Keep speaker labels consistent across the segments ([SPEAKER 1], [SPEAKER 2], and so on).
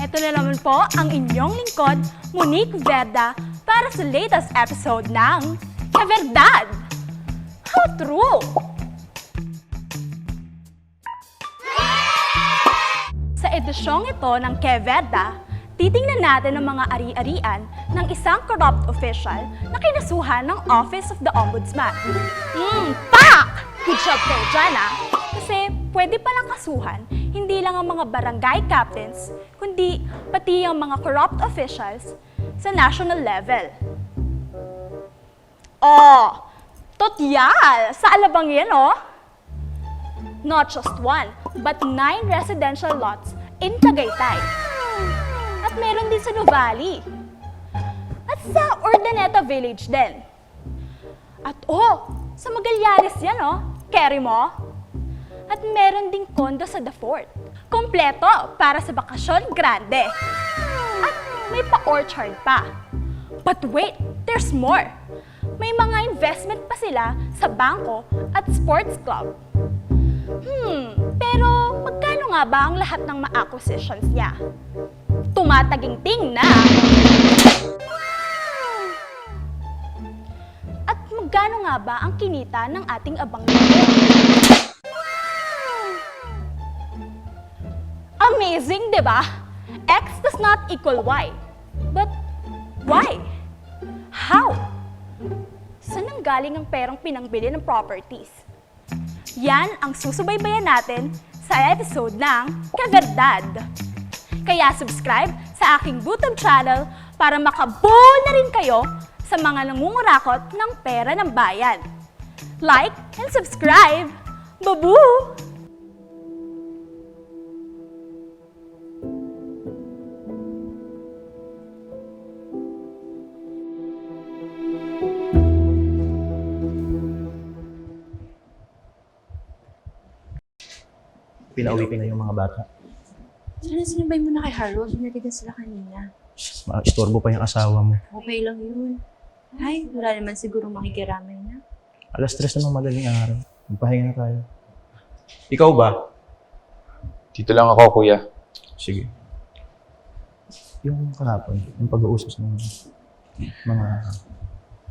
[SPEAKER 1] Ito na naman po ang inyong lingkod, Monique Verda, para sa latest episode ng Keverdad! How true! Sa edisyong ito ng Keverda, titingnan natin ang mga ari-arian ng isang corrupt official na kinasuhan ng Office of the Ombudsman. Pak! Good job kayo dyan, ah! Kasi pwede palang kasuhan, hindi lang ang mga barangay captains, kundi pati ang mga corrupt officials sa national level. Oh! Totyal! Sa alabang yan, oh! Not just one, but 9 residential lots in Tagaytay. At meron din sa Nuvali. At sa Urdaneta Village din. At sa Magallanes yan, oh. Carry mo. At meron ding kondo sa The Fort. Kompleto para sa bakasyon grande. At may pa-orchard pa. But wait, there's more. May mga investment pa sila sa bangko at sports club. Pero magkano nga ba ang lahat ng ma-acquisitions niya? Tumataginting na! At magkano nga ba ang kinita ng ating abang nito? Amazing, di ba? X does not equal Y. But why? How? Saan ang galing ang perang pinangbili ng properties? Yan ang susubaybayan natin sa episode ng Keverdad. Kaya subscribe sa aking YouTube channel para makabuo na rin kayo sa mga nangungurakot ng pera ng bayan. Like and subscribe! Babu!
[SPEAKER 2] Pinauwi ko na yung mga bata.
[SPEAKER 3] Sana sinabay mo na kay Harold, hinatigan sila kanina.
[SPEAKER 2] Istorbo pa yung asawa mo.
[SPEAKER 3] Okay lang yun. Ay, wala naman siguro makikiramay na.
[SPEAKER 2] Alas 3 naman madaling araw. Magpahinga na tayo. Ikaw ba?
[SPEAKER 4] Dito lang ako, kuya.
[SPEAKER 2] Sige. Yung kahapon, yung pag-uusap ng mga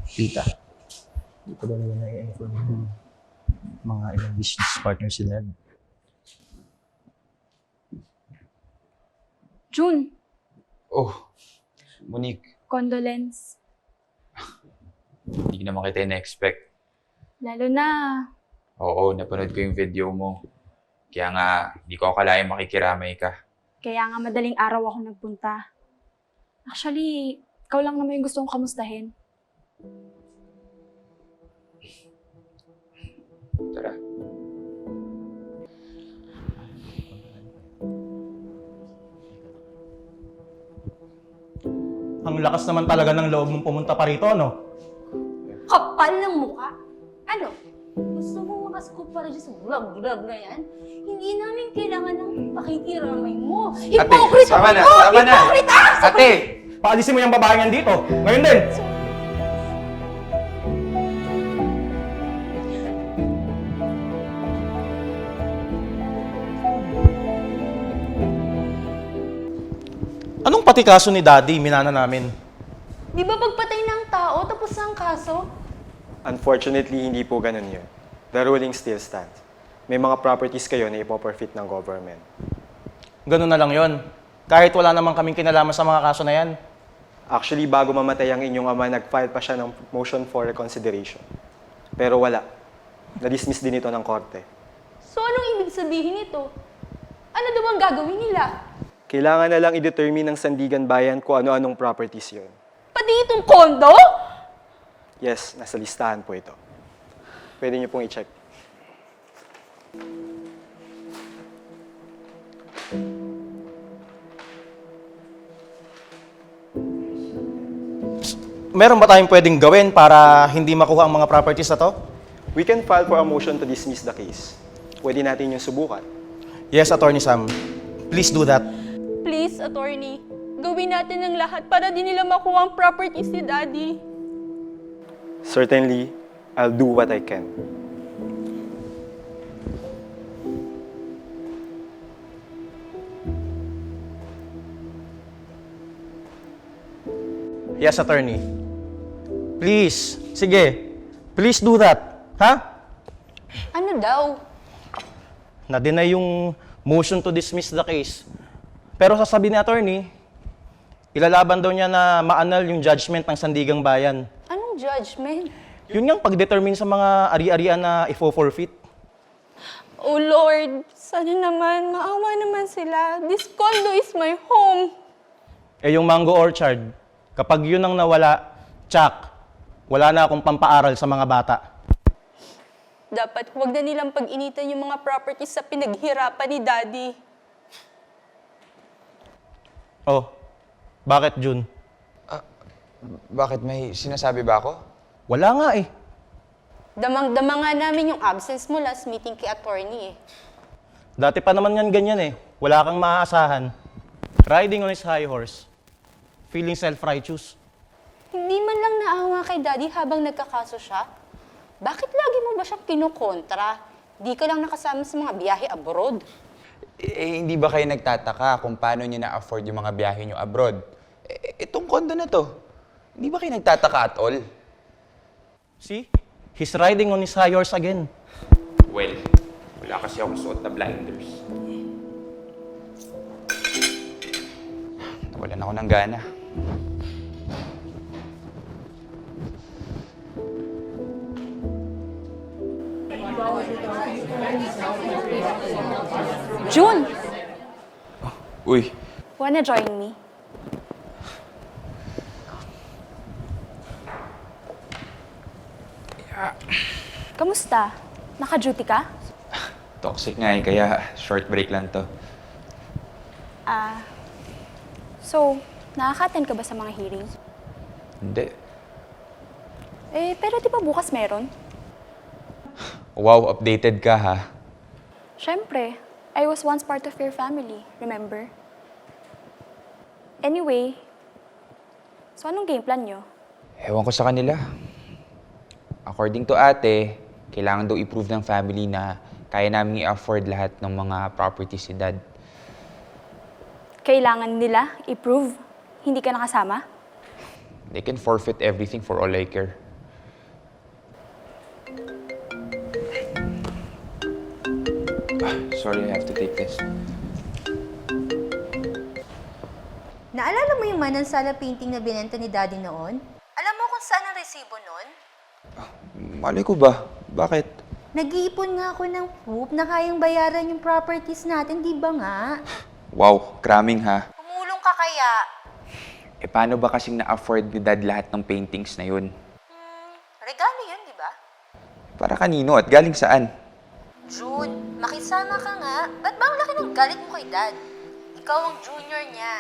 [SPEAKER 2] tita. Hindi ko ba nila na-inform yung mga ilang business partners sila.
[SPEAKER 1] June,
[SPEAKER 4] Oh, Monique.
[SPEAKER 1] condolence.
[SPEAKER 4] Hindi naman kita na-expect.
[SPEAKER 1] Lalo na,
[SPEAKER 4] Oo, napanood ko yung video mo. Kaya nga, hindi ko akalain makikiramay ka.
[SPEAKER 1] kaya nga madaling araw ako nagpunta. Actually, ikaw lang naman yung gusto kong kamustahin.
[SPEAKER 4] Tara.
[SPEAKER 2] Ang lakas naman talaga ng loob mong pumunta pa rito, no?
[SPEAKER 5] Kapal ng mukha. Ano? Gusto mo makascoop para dyan sa vlog na yan? Hindi namin kailangan ng pakikiramay mo. Hypocrite!
[SPEAKER 4] tama na,
[SPEAKER 5] Oh,
[SPEAKER 4] tama na.
[SPEAKER 5] hypocrite!
[SPEAKER 4] Ate!
[SPEAKER 2] Paalisin mo yung babae yan dito. Ngayon din. Anong pati kaso ni Daddy, minana namin?
[SPEAKER 5] Di ba pagpatay ng tao tapos ang kaso?
[SPEAKER 6] Unfortunately, hindi po ganun yun. The ruling still stands. May mga properties kayo na ipoprofit ng government.
[SPEAKER 2] Ganun na lang yon. Kahit wala naman kaming kinalaman sa mga kaso na yan.
[SPEAKER 6] Actually, bago mamatay ang inyong ama, nag-file pa siya ng motion for reconsideration. Pero wala. Na-dismiss din ito ng korte.
[SPEAKER 5] So anong ibig sabihin nito? Ano daw ang gagawin nila?
[SPEAKER 6] Kailangan na lang i-determine ng Sandigan Bayan kung ano-anong properties yun.
[SPEAKER 5] Pati itong kondo?
[SPEAKER 6] Yes, nasa listahan po ito. Pwede niyo pong i-check.
[SPEAKER 2] Meron ba tayong pwedeng gawin para hindi makuha ang mga properties na to?
[SPEAKER 6] We can file for a motion to dismiss the case. Pwede natin yung subukan.
[SPEAKER 2] Yes, Attorney Sam. Please do that.
[SPEAKER 5] Please, attorney. Gawin natin ang lahat para di nila makuha ang properties ni Daddy.
[SPEAKER 6] Certainly, I'll do what I can.
[SPEAKER 2] Yes, attorney. Please, sige. Please do that. Ha?
[SPEAKER 5] Ano daw?
[SPEAKER 2] Na-deny yung motion to dismiss the case. Pero sasabihin ni attorney, ilalaban daw niya na maanal yung judgment ng Sandigang Bayan.
[SPEAKER 5] Anong judgment?
[SPEAKER 2] Yun nga pag-determine sa mga ari-arian na ifo-forfeit.
[SPEAKER 1] Oh Lord, sana naman, maawa naman sila. This condo is my home.
[SPEAKER 2] Eh yung Mango Orchard, kapag yun ang nawala, tsak, wala na akong pampaaral sa mga bata.
[SPEAKER 1] Dapat huwag na nilang pag-initan yung mga properties sa pinaghirapan ni Daddy.
[SPEAKER 2] Oh, bakit Jun?
[SPEAKER 4] Bakit? May sinasabi ba ako?
[SPEAKER 2] Wala nga eh.
[SPEAKER 5] Damang-dama nga namin yung absence mo last meeting kay attorney eh.
[SPEAKER 2] Dati pa naman yan ganyan eh. Wala kang maaasahan. Riding on his high horse. Feeling self-righteous.
[SPEAKER 5] Hindi man lang naawa kay Daddy habang nagkakaso siya. Bakit lagi mo ba siyang kinukontra? Di ka lang nakasama sa mga biyahe abroad.
[SPEAKER 4] Hindi ba kayo nagtataka kung paano niyo na-afford yung mga biyahe niyo abroad? Itong kondo na to, hindi ba kayo nagtataka at all?
[SPEAKER 2] See? He's riding on his high horse again.
[SPEAKER 4] Well, wala kasi akong suot na blinders. Nawalan ako ng gana.
[SPEAKER 1] June,
[SPEAKER 4] Uy,
[SPEAKER 1] wanna join me? Kamusta? Naka-duty ka?
[SPEAKER 4] toxic nga eh, kaya short break lang to.
[SPEAKER 1] So, nakaka-attend ka ba sa mga hearings?
[SPEAKER 4] Hindi.
[SPEAKER 1] Pero di ba bukas meron?
[SPEAKER 4] Wow, updated ka ha.
[SPEAKER 1] Siyempre, I was once part of your family, remember? Anyway, so anong game plan nyo?
[SPEAKER 4] Ewan ko sa kanila. According to ate, kailangan daw i-prove ng family na kaya namin i-afford lahat ng mga properties ni Dad.
[SPEAKER 1] Kailangan nila i-prove hindi ka nakasama?
[SPEAKER 4] They can forfeit everything for all I care. Sorry, I have to take this.
[SPEAKER 3] Naalala mo yung Manansala painting na binenta ni Daddy noon? Alam mo kung saan ang resibo noon?
[SPEAKER 4] Malay ko ba? Bakit?
[SPEAKER 3] Nag-iipon nga ako ng proof na kayang bayaran yung properties natin, di ba nga?
[SPEAKER 4] Wow, cramming ha.
[SPEAKER 3] Tumulong ka kaya?
[SPEAKER 4] Paano ba kasing na-afford ni Dad lahat ng paintings na yun?
[SPEAKER 3] Regalo yun, di ba?
[SPEAKER 4] Para kanino at galing saan?
[SPEAKER 3] June, makisama ka nga. Ba't ba ang laki ng galit mo kay Dad? Ikaw ang junior niya.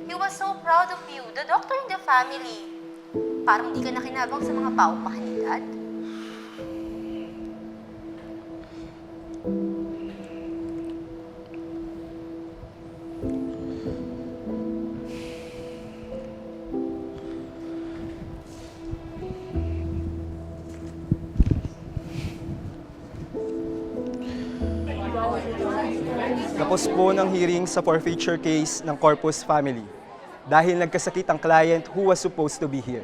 [SPEAKER 3] He was so proud of you, the doctor in the family. Parang di ka nakinabang sa mga paupahan ni Dad.
[SPEAKER 6] Tapos po ng hearing sa forfeiture case ng Corpus family dahil nagkasakit ang client who was supposed to be here.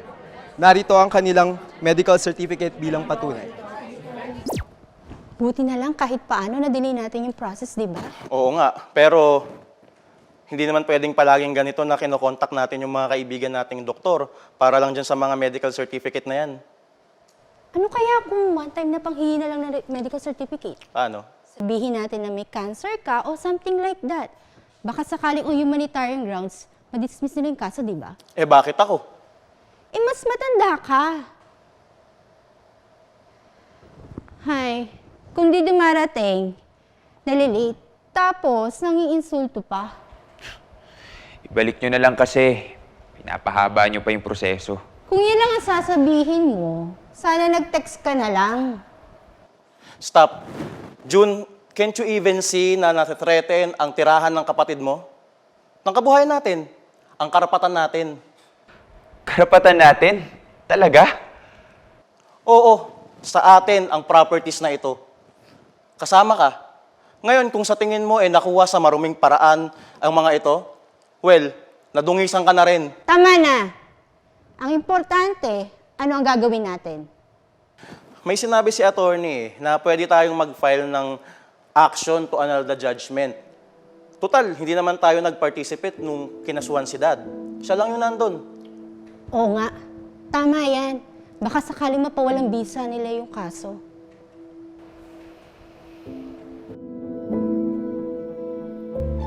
[SPEAKER 6] Narito ang kanilang medical certificate bilang patunay.
[SPEAKER 5] Buti na lang kahit paano na-delay natin yung process, di ba?
[SPEAKER 2] Oo nga, pero hindi naman pwedeng palaging ganito na kinokontak natin yung mga kaibigan nating doktor para lang dyan sa mga medical certificate na yan.
[SPEAKER 5] Ano kaya kung one time na panghingi na lang ng medical certificate?
[SPEAKER 2] Paano?
[SPEAKER 5] Sabihin natin na may cancer ka o something like that. Baka sakaling on humanitarian grounds, ma-dismiss nila yung kaso, di ba?
[SPEAKER 2] Bakit ako?
[SPEAKER 5] Mas matanda ka. Hay, kung di dumarating, nalilate, tapos nangiinsulto pa.
[SPEAKER 4] Ibalik nyo na lang kasi. Pinapahaba nyo pa yung proseso.
[SPEAKER 5] Kung yan lang ang sasabihin mo, sana nag-text ka na lang.
[SPEAKER 2] Stop. June, can't you even see na natitreten ang tirahan ng kapatid mo? Ng kabuhayan natin, ang karapatan natin.
[SPEAKER 4] Karapatan natin? Talaga?
[SPEAKER 2] Oo, sa atin ang properties na ito. Kasama ka. Ngayon, kung sa tingin mo nakuha sa maruming paraan ang mga ito, well, nadungisan ka na rin.
[SPEAKER 5] Tama na.
[SPEAKER 7] Ang importante, ano ang gagawin natin?
[SPEAKER 2] May sinabi si attorney na pwede tayong mag-file ng action to annul the judgment. Total, hindi naman tayo nag-participate nung kinasuhan si Dad. Siya lang yung nandun.
[SPEAKER 7] Oo nga, tama yan. Baka sakaling mapawalang bisa nila yung kaso.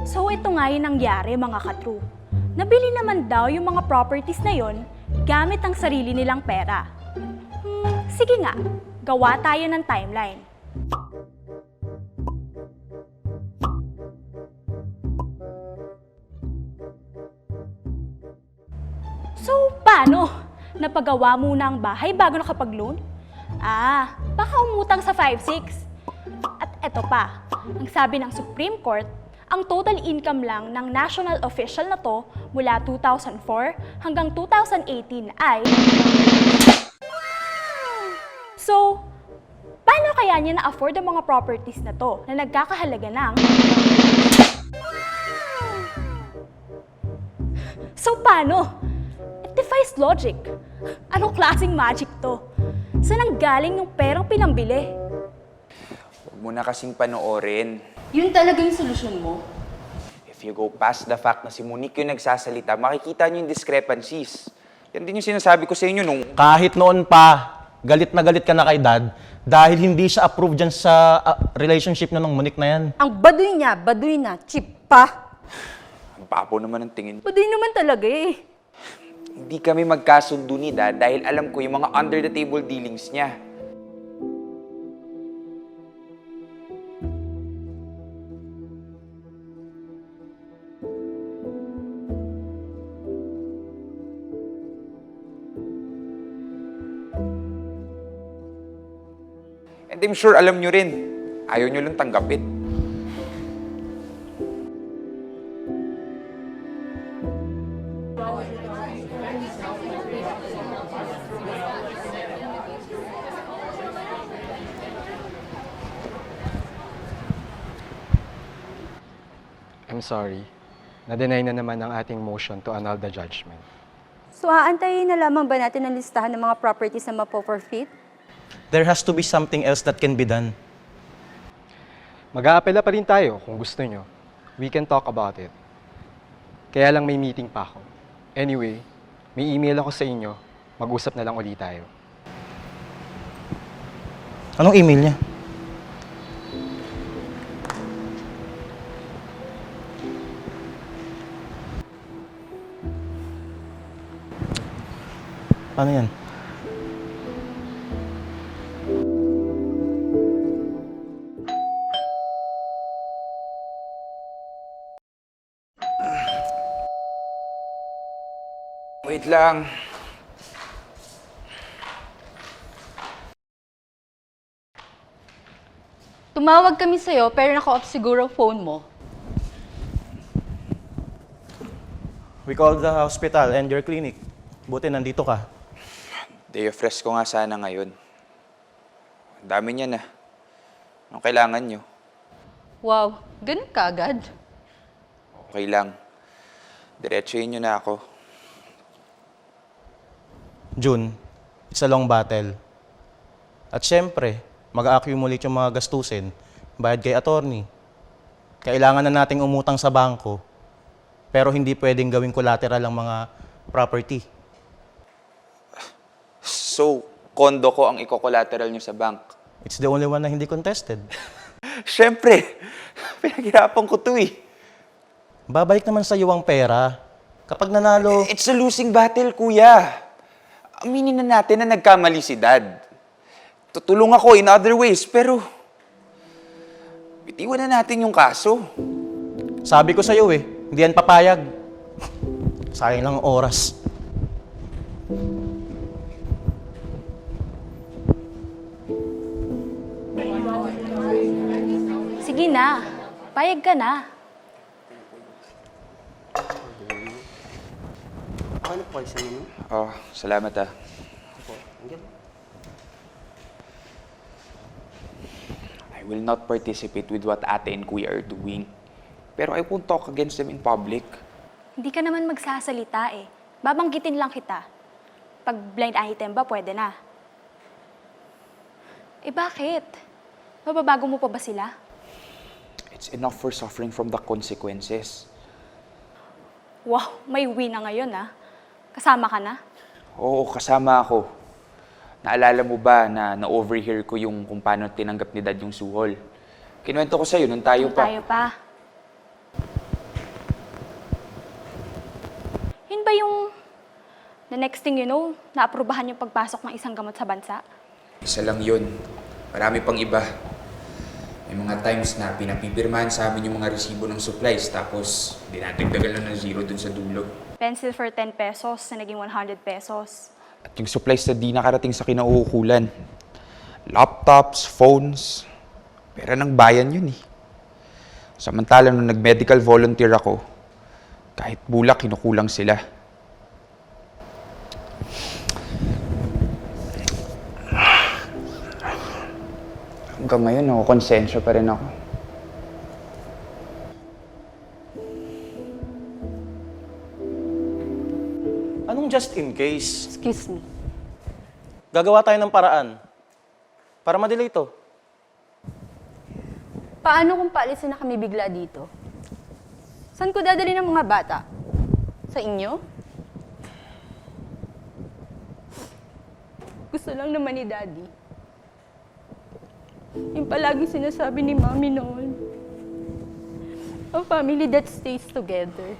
[SPEAKER 1] So ito nga yung nangyari mga ka-true. Nabili naman daw yung mga properties na yon gamit ang sarili nilang pera. Sige nga, gawa tayo ng timeline. So, paano? Napagawa muna ang bahay bago nakapag-loan? Baka umutang sa 5-6. At eto pa, ang sabi ng Supreme Court, ang total income lang ng national official na to mula 2004 hanggang 2018 ay... So, paano kaya niya na-afford ang mga properties na to na nagkakahalaga ng... So, paano? It defies logic. Anong klaseng magic to? Saan ang galing yung perang pinambili?
[SPEAKER 4] Huwag mo na kasing panoorin.
[SPEAKER 5] Yun talaga yung solusyon mo?
[SPEAKER 4] If you go past the fact na si Monique yung nagsasalita, makikita niyo yung discrepancies. Yan din yung sinasabi ko sa inyo nung...
[SPEAKER 2] Kahit noon pa, galit na galit ka na kay Dad dahil hindi siya approved dyan sa relationship na ng Monique na yan.
[SPEAKER 5] Ang baduy niya, baduy na, cheap pa.
[SPEAKER 4] Ang papo naman ang tingin.
[SPEAKER 5] Baduy naman talaga eh.
[SPEAKER 4] Hindi kami magkasundo ni Dad dahil alam ko yung mga under-the-table dealings niya. And I'm sure alam nyo rin. Ayaw nyo lang tanggapin.
[SPEAKER 6] I'm sorry. Na-deny na naman ang ating motion to annul the judgment.
[SPEAKER 5] So aantayin na lamang ba natin ang listahan ng mga properties na mapo-forfeit?
[SPEAKER 2] There has to be something else that can be done.
[SPEAKER 6] Mag-aapela pa rin tayo kung gusto nyo. We can talk about it. Kaya lang may meeting pa ako. Anyway, may email ako sa inyo. Mag-usap na lang ulit tayo.
[SPEAKER 2] Anong email niya? Paano yan?
[SPEAKER 4] Wait lang.
[SPEAKER 5] Tumawag kami sa'yo pero naka-off siguro ang phone mo.
[SPEAKER 2] We called the hospital and your clinic. Buti nandito ka.
[SPEAKER 4] Day of rest ko nga sana ngayon. Ang dami niya na. Anong kailangan nyo?
[SPEAKER 5] Wow, ganun ka agad?
[SPEAKER 4] Okay lang. Diretsuhin nyo na ako.
[SPEAKER 2] June, it's a long battle. At syempre, mag-accumulate yung mga gastusin, bayad kay attorney. Kailangan na nating umutang sa bangko, pero hindi pwedeng gawing collateral ang mga property.
[SPEAKER 4] So, kondo ko ang iko-collateral nyo sa bank.
[SPEAKER 2] It's the only one na hindi contested.
[SPEAKER 4] Siyempre, pinaghirapan ko to eh.
[SPEAKER 2] Babalik naman sa iyo ang pera. Kapag nanalo,
[SPEAKER 4] It's a losing battle, kuya. Aminin na natin na nagkamali si Dad. Tutulong ako in other ways, pero bitiwan na natin yung kaso.
[SPEAKER 2] sabi ko sa iyo hindi yan papayag. Sayang lang ang oras.
[SPEAKER 1] Sige na, payag ka na.
[SPEAKER 4] Oh, salamat ah. I will not participate with what ate and kuya are doing. Pero I won't talk against them in public.
[SPEAKER 1] Hindi ka naman magsasalita eh. Babanggitin lang kita. Pag blind item ba, pwede na. Eh bakit? Mababago mo pa ba sila?
[SPEAKER 4] It's enough for suffering from the consequences.
[SPEAKER 1] Wow, may win na ngayon ah. Kasama ka na?
[SPEAKER 4] Oo, kasama ako. Naalala mo ba na na-overhear ko yung kung paano tinanggap ni Dad yung suhol? Kinuwento ko sa'yo nung tayo pa.
[SPEAKER 1] Tayo pa. Yun ba yung the next thing you know, naaprubahan yung pagpasok ng isang gamot sa bansa?
[SPEAKER 4] Isa lang yun. Marami pang iba. May mga times na pinapipirmahan sa amin yung mga resibo ng supplies tapos dinadagdagan lang ng zero dun sa dulo.
[SPEAKER 1] Pencil for 10 pesos na naging 100 pesos.
[SPEAKER 4] At yung supplies na di nakarating sa kinauukulan. Laptops, phones. Pera ng bayan yun eh. Samantalang nung nag-medical volunteer ako, kahit bulak, kinukulang sila. Hanggang ngayon, nakukonsensya pa rin ako.
[SPEAKER 2] Anong just in case?
[SPEAKER 7] Excuse me.
[SPEAKER 2] Gagawa tayo ng paraan para ma-delay ito.
[SPEAKER 5] Paano kung paalisin na kami bigla dito? Saan ko dadali ng mga bata? Sa inyo? Gusto lang naman ni Daddy. Yung palagi sinasabi ni Mami noon. A family that stays together.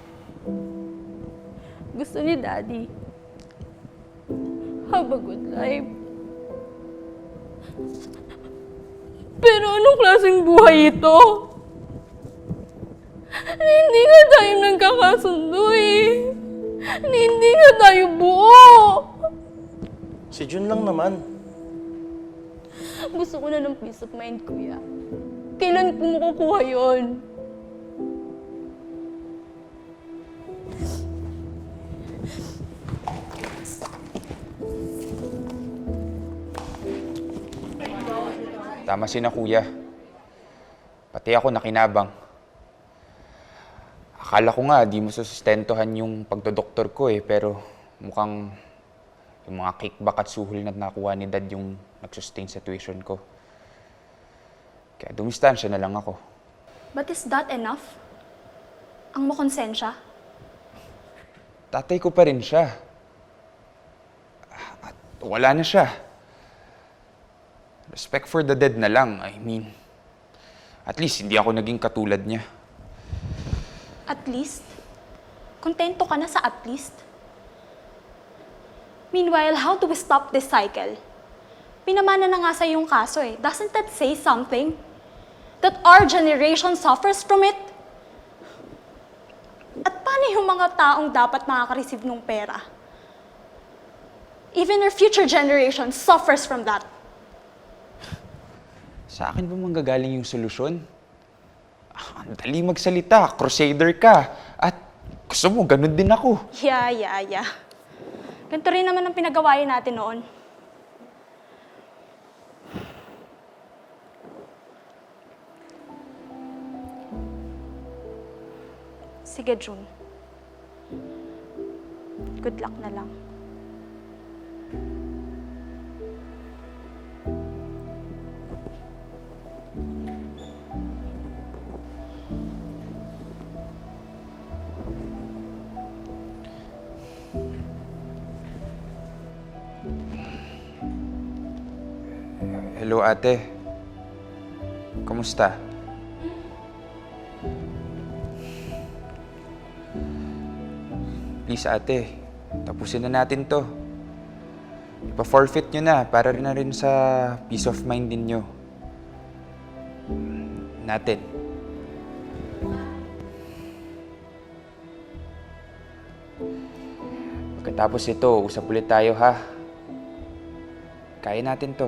[SPEAKER 5] Gusto ni Daddy. Have a good life. Pero anong klaseng buhay ito? Hindi nga tayo nagkakasundo eh. Hindi nga tayo buo.
[SPEAKER 2] Si Jun lang naman.
[SPEAKER 5] Gusto ko na ng peace of mind, kuya. Kailan po makukuha yun?
[SPEAKER 4] Tama si na kuya. Pati ako nakinabang. Akala ko nga di mo sustentuhan yung pagdodoktor ko eh, pero mukhang yung mga kickback at suhol na nakuha ni Dad yung nagsustain sa tuition ko. Kaya dumistansya na lang ako.
[SPEAKER 1] But is that enough? Ang makonsensya?
[SPEAKER 4] Tatay ko pa rin siya. At wala na siya. Respect for the dead na lang, I mean. At least hindi ako naging katulad niya.
[SPEAKER 1] At least? Kontento ka na sa at least? Meanwhile, how do we stop this cycle? Pinamana na nga sa yung kaso eh. Doesn't that say something? That our generation suffers from it? At paano yung mga taong dapat makaka-receive ng pera? Even our future generation suffers from that.
[SPEAKER 4] Sa akin ba manggagaling yung solusyon? Ang dali magsalita, crusader ka. At gusto mo, ganun din ako.
[SPEAKER 1] Yeah. Ganito rin naman ang pinagawain natin noon. Sige, June. Good luck na lang.
[SPEAKER 4] Hello, ate. Kamusta? Please, ate. Tapusin na natin to. Ipa-forfeit nyo na para rin na rin sa peace of mind ninyo. Natin. Pagkatapos ito, usap ulit tayo ha. Kaya natin to.